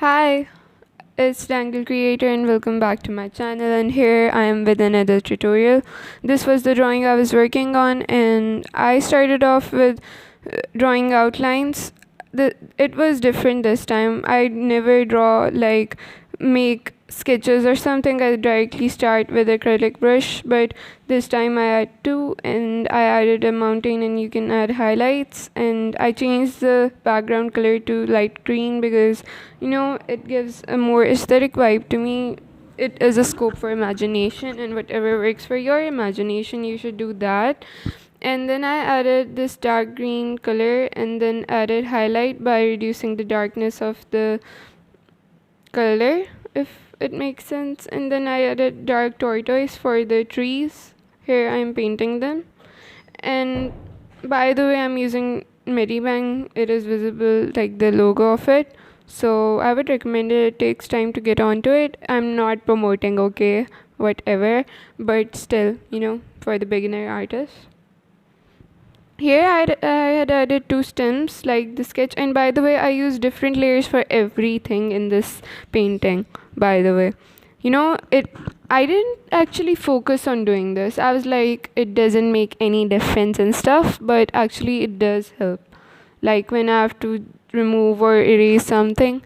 Hi, it's Dangle Creator and welcome back to my channel, and here I am with another tutorial. This was the drawing I was working on and I started off with drawing outlines. It was different this time. I never draw like make sketches or something. I directly start with acrylic brush, but this time I had two and I added a mountain and you can add highlights, and I changed the background color to light green because it gives a more aesthetic vibe to me. It is a scope for imagination, and whatever works for your imagination you should do that. And then I added this dark green color and then added highlight by reducing the darkness of the color, if it makes sense. And then I added dark tortoise for the trees. Here I'm painting them. And by the way, I'm using Medibang. It is visible like the logo of it, so I would recommend it. It takes time to get onto it. I'm not promoting, okay, whatever, but still, for the beginner artist. Here I had added two stems like the sketch, and by the way I use different layers for everything in this painting. By the way, it I didn't actually focus on doing this. I was like, it doesn't make any difference and stuff, but actually it does help. Like when I have to remove or erase something,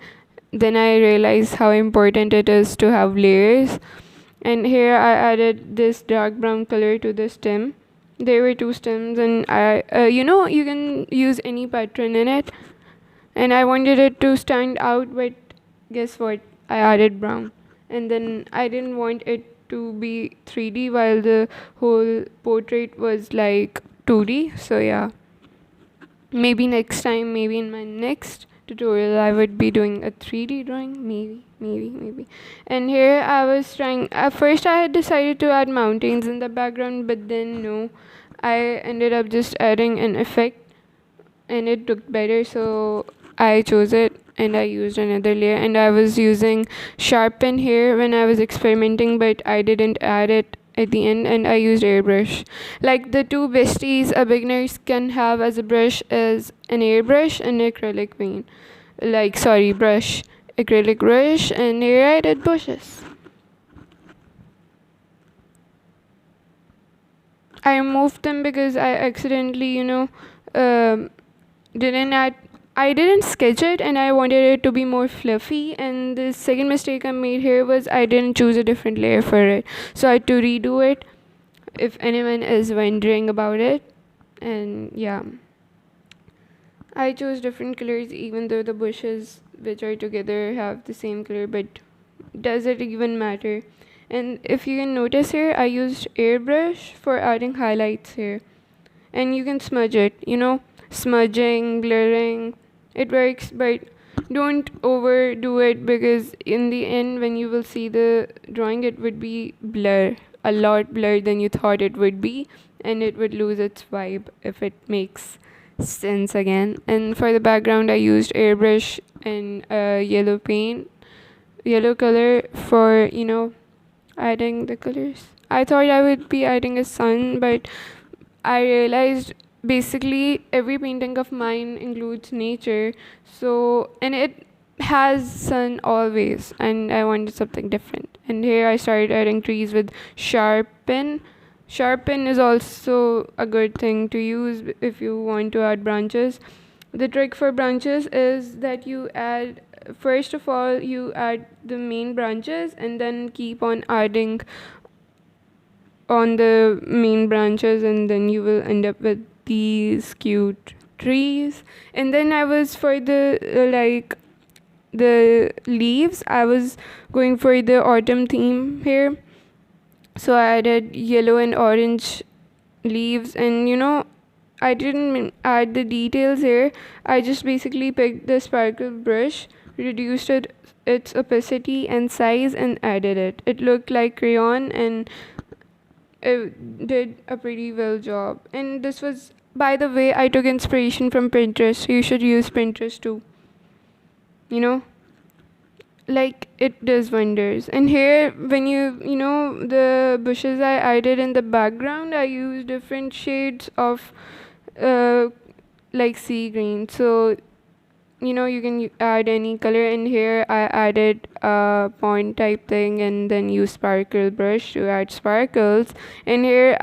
then I realize how important it is to have layers. And here I added this dark brown color to the stem. There were two stems, and you can use any pattern in it, and I wanted it to stand out, but guess what, I added brown. And then I didn't want it to be 3D while the whole portrait was like 2D. So yeah, maybe next time, maybe in my next tutorial I would be doing a 3D drawing, maybe. And here I was trying, at first I had decided to add mountains in the background, but then no, I ended up just adding an effect and it looked better, so I chose it and I used another layer. And I was using sharpen here when I was experimenting, but I didn't add it at the end, and I used airbrush. Like the two besties a beginners can have as a brush is an airbrush and acrylic paint. Like sorry, brush, acrylic brush, and here I did bushes. I removed them because I accidentally, didn't add. I didn't sketch it and I wanted it to be more fluffy. And the second mistake I made here was I didn't choose a different layer for it. So I had to redo it if anyone is wondering about it. And yeah, I chose different colors even though the bushes which are together have the same color, but does it even matter? And if you can notice here, I used airbrush for adding highlights here. And you can smudge it, smudging, blurring, it works, but don't overdo it because in the end when you will see the drawing it would be blur, a lot blurred than you thought it would be, and it would lose its vibe, if it makes sense again. And for the background I used airbrush and yellow paint, yellow color for adding the colors. I thought I would be adding a sun, but I realized basically every painting of mine includes nature, so and it has sun always, and I wanted something different. And here I started adding trees with sharpen. Sharpen is also a good thing to use if you want to add branches. The trick for branches is that you add, first of all you add the main branches and then keep on adding on the main branches, and then you will end up with these cute trees. And then I was for the like the leaves, I was going for the autumn theme here, so I added yellow and orange leaves. And I didn't add the details here. I just basically picked the sparkle brush, reduced its opacity and size, and added it. It looked like crayon, and it did a pretty well job. And this was, by the way, I took inspiration from Pinterest, so you should use Pinterest too. Like it does wonders. And here when the bushes I added in the background, I used different shades of like sea green. So you can add any color. In here I added a point type thing and then use sparkle brush to add sparkles. In here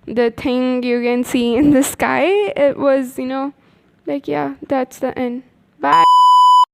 the thing you can see in the sky, it was like, yeah, that's the end. Bye.